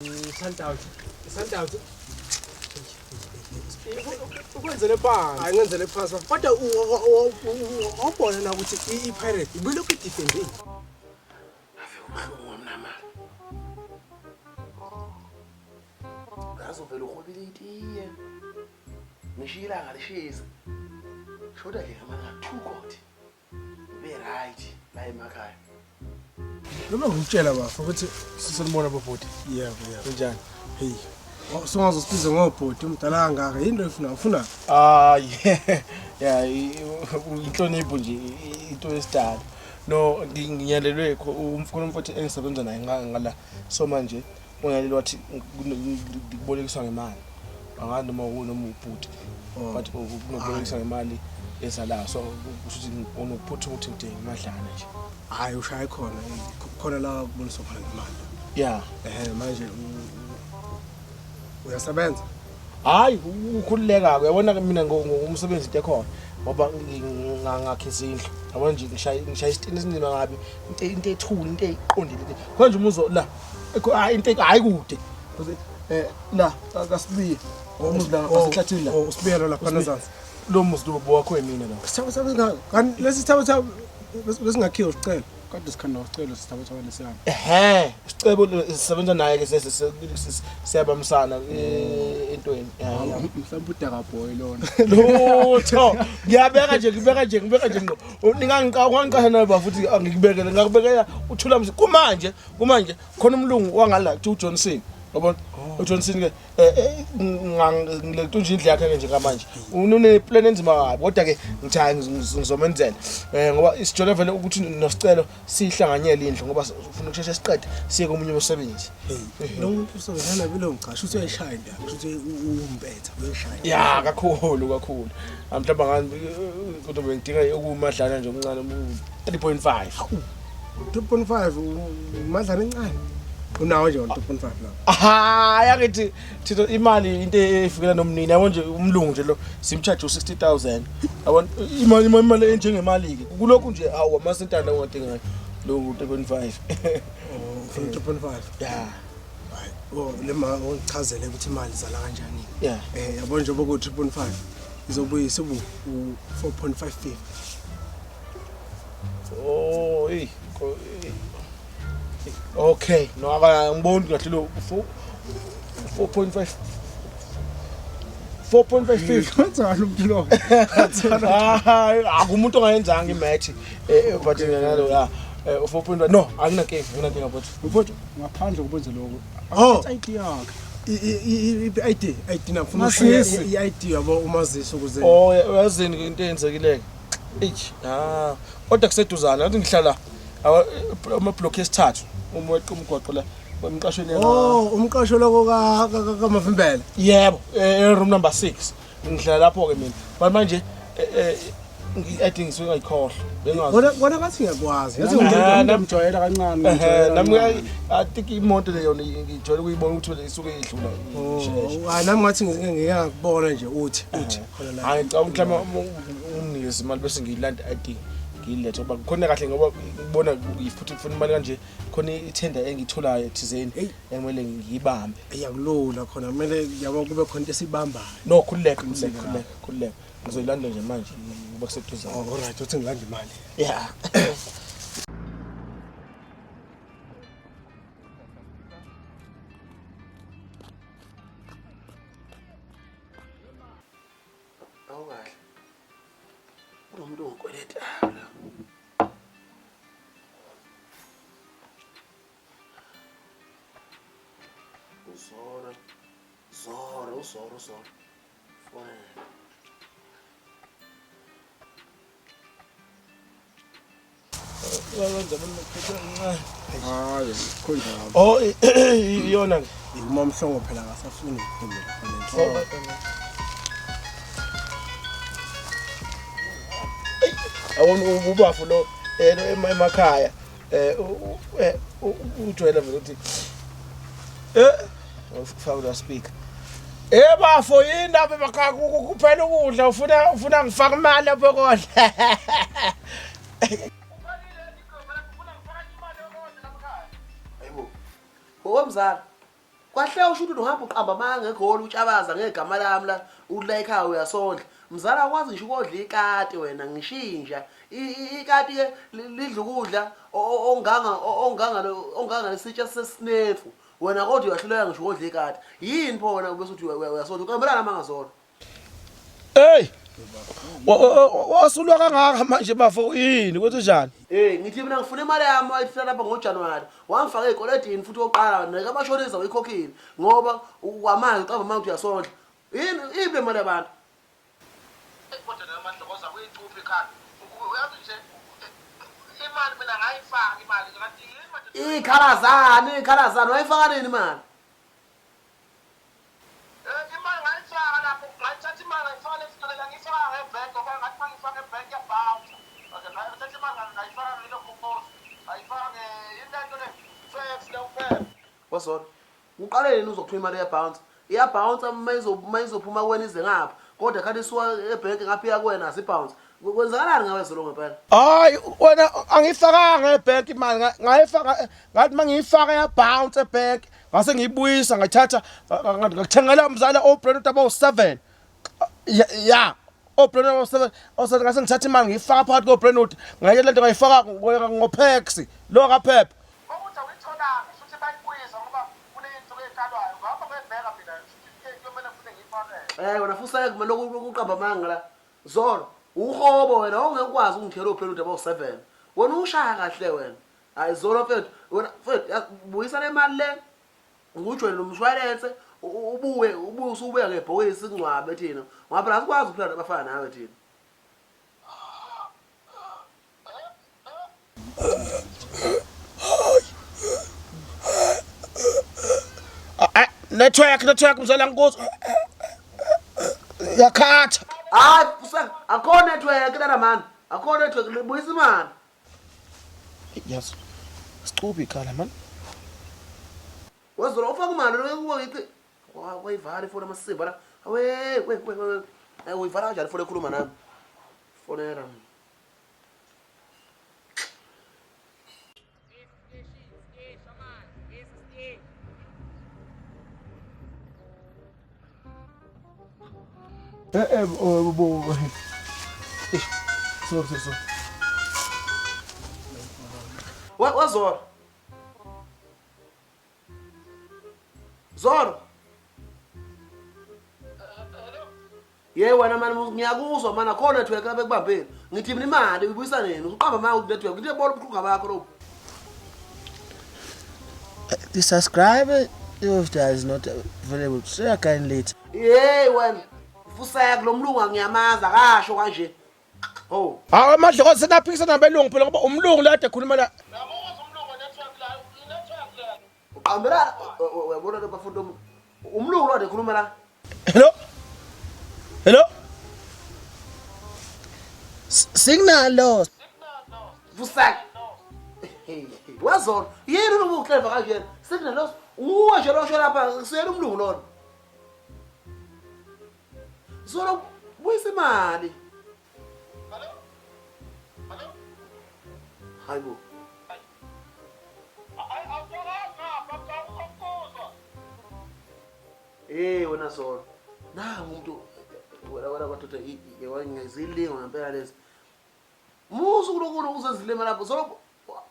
Sundowns. Ukwenzele phansi. Hayi ngenzele phansi. Kodwa awubona na ukuthi iPirate ibilokhu idefending. Ave ubuhlungu mina manje. Ngazovela ukhobile itiye. Ngishilanga lishisa. Shoda ke amana 2 court. Be right la emakhaya. Noma ngikutshela bafa ukuthi siselibona bobhoti. Yebo. Kanjani? Hey. Songazosibiza ngobhoti umdala kangaka yini lo ufuna? Yeah, inhlonipho nje into esidala. No, nginyalelwe umfana mfowethu engisebenza naye ngala so manje ungiyalelwa wathi ukubolekiswa ngemali. Angani noma ubhuti. But ukubolekiswa ngemali esalayo so kusho ukuthi unokuphutha ukuthi ngidinga imadlana nje. Hayi ushaya khona la kuboniswa khona ngemali. Yeah. Manje uyasebenza? Hayi ukukhululeka uyabona mina ngumsebenzi into ekhona ngoba ngakhisa indlu yabona nje ngishaya isitini esinzima ngabe into ethuli into eyiqondile konje umuzo la into hayi kude la akasibiye umuzi la ngasehlathini la usibiyela lapha nazansi lo muzi lo wakho wemina la sithabatha ngani lesi sithabatha besingakhiyo sicela Kade sikhanda usicelo sithabatha lesiyana. Isicebo sisebenza naye ke siyabamsana entweni. Mhlawumbe udaka boy lona. Lutho. Ngiyabeka nje ngo. Ningangiqaka naye bafuthi angikubekele ngakubekela uthula msi kumanje khona umlungu wangala uJohnson. Yabona uJohnson ke ngilethe nje indlu yakhe nje kamanje une plan enzima kabi kodwa ke ngizomenzela ngoba isijole vele ukuthi nosicelo sihlanganyele indlu ngoba ufuna ukusheshe siqede siye komunye umsebenzi lo muntu usebenzana nabilo ngiqasha uthi uyashaya nje ukuthi umpetha uyashaya ya kakhulu mhlawumbe ngani kodwa bengidinga okumadlana nje okuncane 3.5 madlana encane unawo nje 2.5 la yakithi thina imali into efikela nomnini yabo nje umlungu nje lo simcharge u60,000 yabona imali enjengemali ke kulokhu nje awu amasentana ngodingayo lo 3.5 2.5 yeah hayi lema ungichazele ukuthi imali zala kanjani yeah yabo nje boku 3.5 izobuyisa ubu 4.55 okay no akangiboni kahle lo 4.5 Kathana umdlo. Akumuntu ongayenzanga imatch but nalo ya 4.5 no akunankinga but Mfowethu ngaphandle kubenze lokho. ID yakhe. ID nafuna Mazisi. i-ID yabo umazisi ukuze uyazini into eyenzekile kodwa kuseduzana ngathi ngihlala ama block esithathu umweqa umgwaqo la emqashweni umqasho lokho kaMavimbela yebo room number 6 ngihlala lapho ke mina manje I think ngiyikhohlwa bengazi wona ngathi ngiyakwazi Yazi ngimjwayela kancane nami I think imoto leyo ngijwayele ukuyibona ukuthi isuke idlula hayi nami ngathi ngiyakubona nje uthi khona la hayi ngicabanga mhlawumbe umnikeze imali bese ngiyilanda ID ngilethe ngoba khona kahle ngoba ngibona ngifuna imali kanje khona itender engitholayo thizeni engimele ngiyibambe iyakulula khona kumele yabo kube khona into esibambayo no khululeka ngizoyilanda nje manje ngoba kuseduzana alright uthi ngilanda imali yeah Awukahle. Umuntu ongikweleta la. Uzoro. Fine. Hayi, khona. Iyona uma umhlongo phela akasafuni ukuphumela awona ubafu lo emakhaya ujwayela vele ukuthi ufaka la speaker bafo yindaba emakhaya kuphela ukudla ufuna ngifaka imali lapho kodwa Hayibo. Ngokomzala kahle usho ukuthi uhamba uqamba manga ngegoli utshabaza ngegama lami la ula ekhaya uyasondla mzala akwazi ngisho ukodla ikati wena ngishinja ikati ke lidla ukudla onganga lesitsha sesinefu wena kodwa uyahluleka ngisho ukodla ikati yini pho wena bese uthi uyasondla uqambelana mangazona hey wasulwa kangaka manje bafo yini kwethi njani ngithi mina ngifuna imali yami ayifuna lapha ngoJanuary wangifaka ecoledini futhi oqala neka amashonisa uyikhokhile ngoba kwamanje uqamba manje uyasondla yini ibe imali yabantu kodwa namadlokoza kuyicuphi ekhaya uyazi nje imali mina ngayifaka imali kanti ikhalazana wayifaka nini imali imali ngayifaka lapho ngayithatha imali ngayifaka lesicela ngiyifaka ngebhenki ngoba ngathi mangifaka ebhenki yabhounce okay ngayithatha imali ngayifaka ngilo kupost ayifaka into le flex lephepha wasona uqale yini uzokuphuma imali yebounce iyabhounce mayizophuma kuwena ize ngapha kodwa kanti isuka ebhenki ngaphiya kuwena asibounce kwenzakalani ngawe zolo ngempela hayi wena angifakanga ebank imali ngayifaka ngathi mangiyifaka ya bounce ebank ngase ngiyibuyisa ngayithatha ngathengela umzala obrand abo 7 ya obrand abo 7 osathi ngase ngithatha imali ngiyifaka phakathi kobrand ngayeke lento ngayifaka ngopex lo kaphepha ukuthi awuyitholanga futhi bayibuyisa ngoba kunento ekalwayo ngapha ngebheka mina certificate kumele futhi ngiyifake wena futhi kumele ukuqamba amanga la zolo uhobo wena ongekwazi ungithela obrand abo 7 wena ushaya kahle wena hayi zolo mfethu wena mfethu buyisa le mali le ngujwayele umshwalense ubuye usubuya ngebhokisi incwabe thina ngoba la sikwazi ukuphila nabafana nawe thina network mzala nkosi yakhatha hayi akho network lana man akho network libuyisa imali yes sicubi ikhala man wazolo ufaka imali lokuba yithi wayivala ifoni amasimba la we uyivala kanjani ifoni ekhuluma nami fonera sorry wazolo Zoro ye wena mani ngiyakuzwa mana khona network lapha ekubambeni ngithi mina imali uyibuyisa nini uqamba manje ku network ngithi yebona ubuhlungu bakho lo the subscriber is not available so can later hey wena ufuseka lo mlungu angiyamaza kasho kanje oh amadle kodwa senaphikisa nabelungu phela ngoba umlungu la ade khuluma la namuza umlungu network la network la uqambela uyabona lo bafundo umlungu lo ade khuluma la hello signal lost fuseka wazona yini ubuclever kanje signal lost uwe nje lo sho lapha siyena umlungu lona Zolo buyisa imali Hello hayibo wena Zolo na umuntu wala bathatha iwangezilinga ngempela lezi musu kulokho uzenzilema lapho Zolo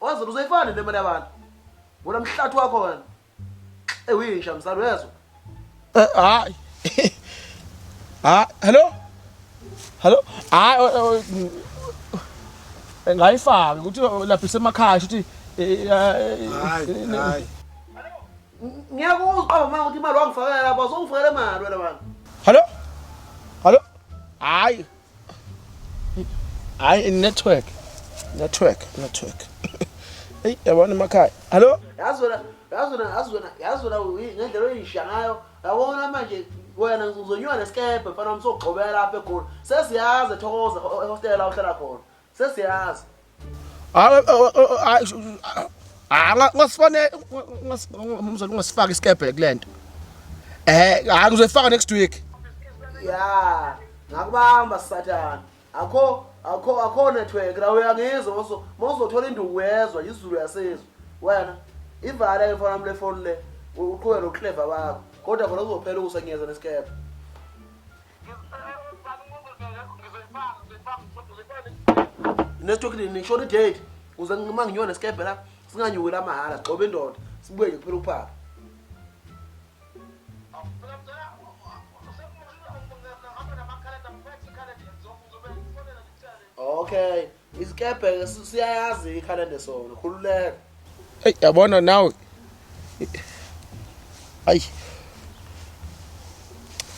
wazolo uzayifana le mali yabantu wona mhlathu wakho wena uyisha msalo yezo hayi hello ngayifaka ukuthi lapha isemakhaya ukuthi hayi ngiyakuzwa manje ukuthi imali wangifakela lapha uzongifakela imali wena bani hello hayi network hey yabona emakhaya hello yazona ngendlela oyisha ngayo yabona manje wena ngizonywa neskepe mfana wami sogxobela lapha eGoli sesiyazi ethokoza ehostel la uhlala khona sesiyazi ngasifane umzali ungasifaka iskebe kulento ngizoyifaka next week ya ngakubamba sathana akho network la uyangizwa mawuzothola induku wezwa izulu yasezwe wena ivale mfana wami le phone le uqhubeke nokuhleva wakho kodwa khona kuzophela ukusenyeza nesikephe nesitokini nishona idate uze uma nginyona nesikephe la singanyuki la mahala sigcobe indoda sibuye nje kuphela uphaka okay isikephe siyayazi ikhalende sona khululeka Hey yabona nawe. Hayi.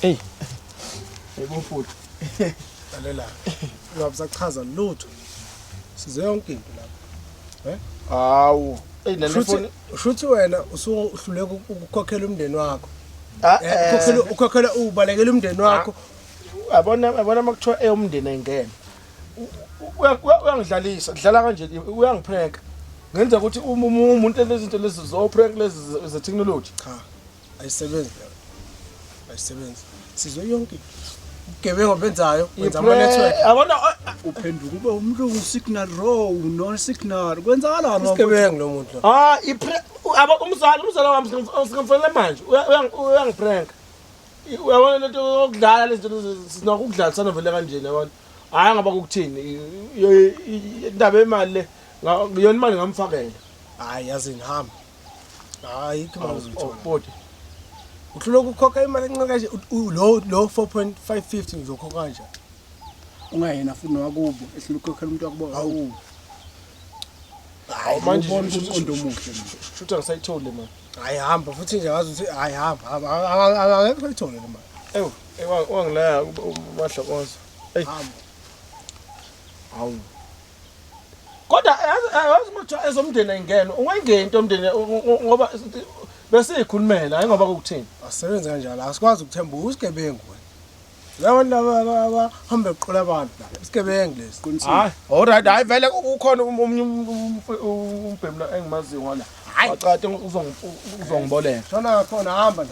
Hey. Ebomfuthi. lalela ungabe sachaza lutho size yonke into lapha Hawu. Hey nalefoni. Shuthi wena usuhluleka ukukhokhela umndeni wakho Ah ukhokhela ubalekela umndeni wakho yabona makuthiwa eyomndeni ayingena. Uyangidlalisa, kudlala kanje uyangiprank. Ngenza ukuthi umuntu lezinto lezi zo prank lezi ze technology. cha ayisebenzi ayisebenzi sizwe yonke ugebengu benzayo wenza ama network Yabona uphenduka ube umlungu signal raw non signal kwenzakalani ugebengu lo muntu umzala wami singamfanele manje uyangiprank. Uyabona lento yokudlala lezinto sinakudlalisana vele kanjena yabona. Hayi ngaba ukuthini indaba emali le ngiyona imali ngamfakela. hayi yazi ngihamba hayi kuma uzithola Bodi. uhluleka ukukhokha imali encane kanje lo 4.550 ngizokhokha kanje ungayena futhi nowakubo ehlula ukukhokhela umuntu wakubo awu Hayi manje ubona umqondo omuhle shutha ngisayithole man. hayi hamba futhi nje ngazi ukuthi hayi hamba angeke uyithole le mali Wangilaya uMahlokoza. Hey. hamba Hawu. Kodwa yazi manje ezomndeni ayingena. Ungayingena into omndeni ngoba bese ikhulumela hayi ngoba ukuthini. asebenza kanjalo asikwazi ukuthemba usigebengu wena laba hamba eqola abantu la isigebengu lesi Hayi, alright, hayi vele ukhona omunye umbhemla engimaziyo ngala. Wacathe uzongiboleka. shona khona hamba la